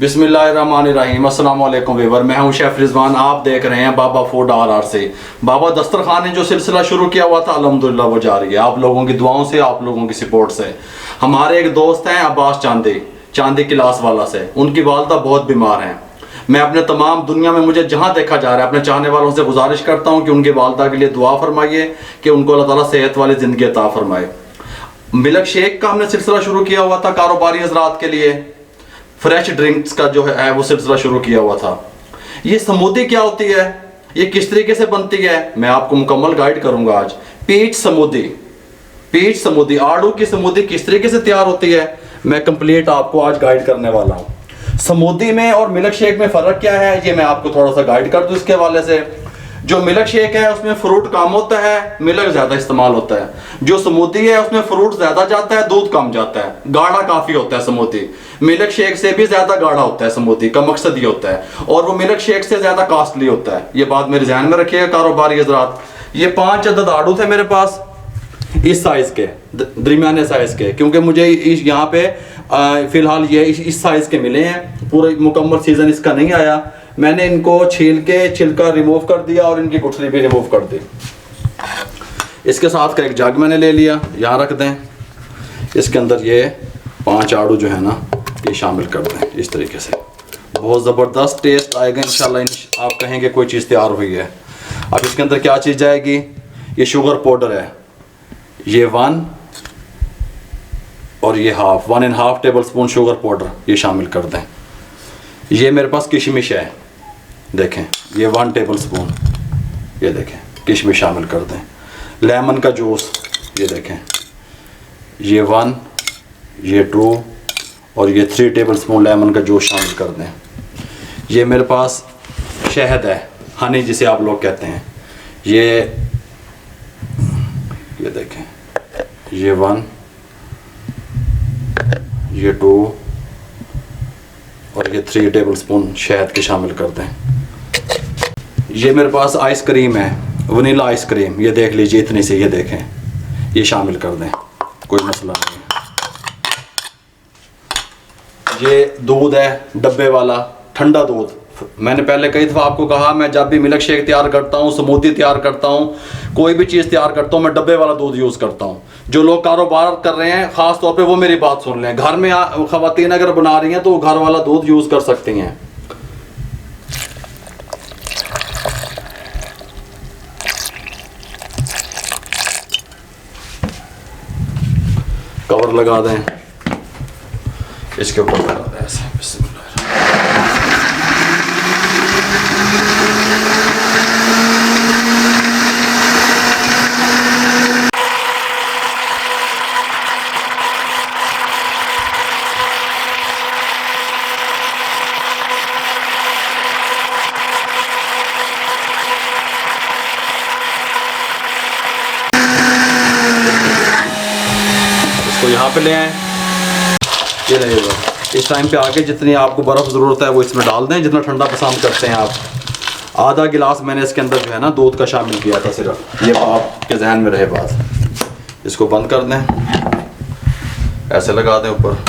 बिस्मिल्लाहिर्रहमानिर्रहीम। अस्सलाम वालेकुम वीवर, मैं हूं शेफ़ रिजवान। आप देख रहे हैं बाबा फूड RR से। बाबा दस्तरखान ने जो सिलसिला शुरू किया हुआ था अल्हम्दुलिल्लाह वो जारी है, आप लोगों की दुआओं से, आप लोगों की सपोर्ट से। हमारे एक दोस्त हैं अब्बास चांदी क्लास वाला से, उनकी वालदा बहुत बीमार हैं। मैं अपने तमाम दुनिया में मुझे जहाँ देखा जा रहा है अपने चाहने वालों से गुजारिश करता हूँ कि उनकी वालदा के लिए दुआ फरमाइए कि उनको अल्लाह ताला सेहत वाली ज़िंदगी अता फरमाए। मिल्क शेक का हमने सिलसिला शुरू किया हुआ था कारोबारी हजरात के लिए। फ्रेश ड्रिंक्स का जो है वो सिलसिला शुरू किया हुआ था। ये स्मूदी क्या होती है, ये किस तरीके से बनती है, मैं आपको मुकम्मल गाइड करूंगा आज। पीच स्मूदी आड़ू की स्मूदी किस तरीके से तैयार होती है, मैं कंप्लीट आपको आज गाइड करने वाला हूँ। स्मूदी में और मिल्क शेक में फ़र्क क्या है ये मैं आपको थोड़ा सा गाइड कर दूँ इसके हवाले से। जो मिल्क शेक है उसमें फ्रूट कम होता है, मिल्क ज़्यादा इस्तेमाल होता है। जो स्मूदी है उसमें फ्रूट ज़्यादा जाता है, दूध कम जाता है, गाढ़ा काफ़ी होता है स्मूदी। मिल्क शेक से भी ज़्यादा गाढ़ा होता है स्मूदी का मकसद ये होता है, और वो मिल्क शेक से ज़्यादा कॉस्टली होता है। ये बात मेरे ध्यान में रखिएगा कारोबारी हजरात। ये 5 अदद आड़ू थे मेरे पास, इस साइज़ के, दरमियाने साइज़ के, क्योंकि मुझे यहाँ पे फ़िलहाल ये इस साइज़ के मिले हैं। पूरा मुकम्मल सीज़न इसका नहीं आया। मैंने इनको छील के छिलका रिमूव कर दिया और इनकी गुठली भी रिमूव कर दी। इसके साथ का एक जग मैंने ले लिया, यहाँ रख दें। इसके अंदर ये 5 आड़ू जो है ना ये शामिल कर दें इस तरीके से। बहुत ज़बरदस्त टेस्ट आएगा इंशाल्लाह। आप कहेंगे कोई चीज़ तैयार हुई है। अब इसके अंदर क्या चीज़ जाएगी, ये शुगर पाउडर है, ये 1 और ये 1.5 टेबल स्पून शुगर पाउडर ये शामिल कर दें। ये मेरे पास किशमिश है, देखें ये 1 टेबल स्पून, ये देखें किशमिश शामिल कर दें। लेमन का जूस ये देखें, ये 1, ये 2 और ये 3 टेबल स्पून लेमन का जूस शामिल कर दें। ये मेरे पास शहद है, हनी जिसे आप लोग कहते हैं, ये देखें, ये 1, ये 2 और ये 3 टेबल स्पून शहद के शामिल कर दें। ये मेरे पास आइसक्रीम है, वनीला आइसक्रीम, ये देख लीजिए इतनी सी, ये देखें ये शामिल कर दें, कोई मसला नहीं है। ये दूध है डब्बे वाला ठंडा दूध। मैंने पहले कई दफ़ा आपको कहा, मैं जब भी मिल्क शेक तैयार करता हूँ, स्मूदी तैयार करता हूँ, कोई भी चीज़ तैयार करता हूँ, मैं डब्बे वाला दूध यूज़ करता हूँ। जो लोग कारोबार कर रहे हैं ख़ास तौर पे वो मेरी बात सुन लें। घर में ख़वातीन अगर बना रही हैं तो घर वाला दूध यूज़ कर सकती हैं। कवर लगा दें, इसके ऊपर लगा दें ऐसे। इसको यहाँ पे ले आएँ, ये रहेगा। इस टाइम पे आके जितनी आपको बर्फ़ ज़रूरत है वो इसमें डाल दें, जितना ठंडा पसंद करते हैं आप। आधा गिलास मैंने इसके अंदर जो है ना दूध का शामिल किया था सिर्फ, ये आपके जहन में रहे बात। इसको बंद कर दें, ऐसे लगा दें ऊपर।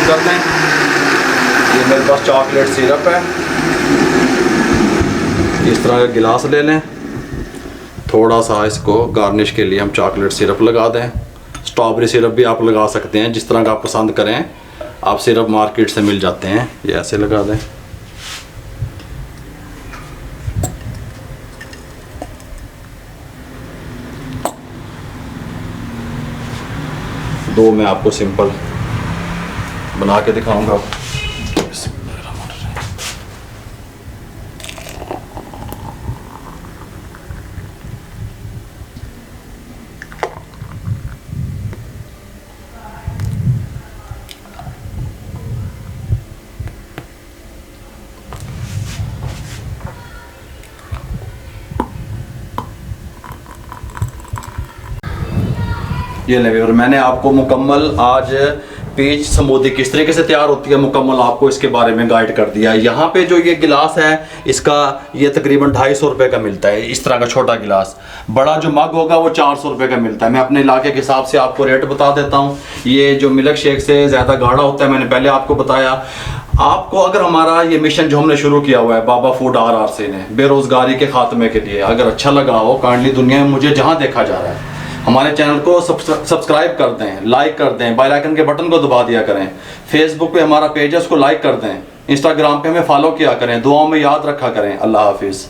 कर दें। ये मेरे पास चॉकलेट सिरप है, इस तरह का गिलास ले लें, थोड़ा सा इसको गार्निश के लिए हम चॉकलेट सिरप लगा दें। स्ट्रॉबेरी सिरप भी आप लगा सकते हैं, जिस तरह का आप पसंद करें। आप सिरप मार्केट से मिल जाते हैं, ये ऐसे लगा दें। दो मैं आपको सिंपल बना के दिखाऊंगा। ये ले, और मैंने आपको मुकम्मल आज स्पीच स्मूदी किस तरीके से तैयार होती है मुकम्मल आपको इसके बारे में गाइड कर दिया। यहाँ पे जो ये गिलास है इसका ये तकरीबन 250 रुपये का मिलता है, इस तरह का छोटा गिलास। बड़ा जो मग होगा वो 400 रुपये का मिलता है। मैं अपने इलाके के हिसाब से आपको रेट बता देता हूँ। ये जो मिल्क शेक से ज़्यादा गाढ़ा होता है, मैंने पहले आपको बताया। आपको अगर हमारा ये मिशन जो हमने शुरू किया हुआ है बाबा फूड RRC ने बेरोज़गारी के खात्मे के लिए, अगर अच्छा लगा हो काइंडली दुनिया में मुझे जहाँ देखा जा रहा है हमारे चैनल को सब्सक्राइब कर दें, लाइक कर दें, बेल आइकन के बटन को दबा दिया करें। फेसबुक पे हमारा पेज है उसको लाइक कर दें, इंस्टाग्राम पे हमें फॉलो किया करें, दुआओं में याद रखा करें। अल्लाह हाफिज़।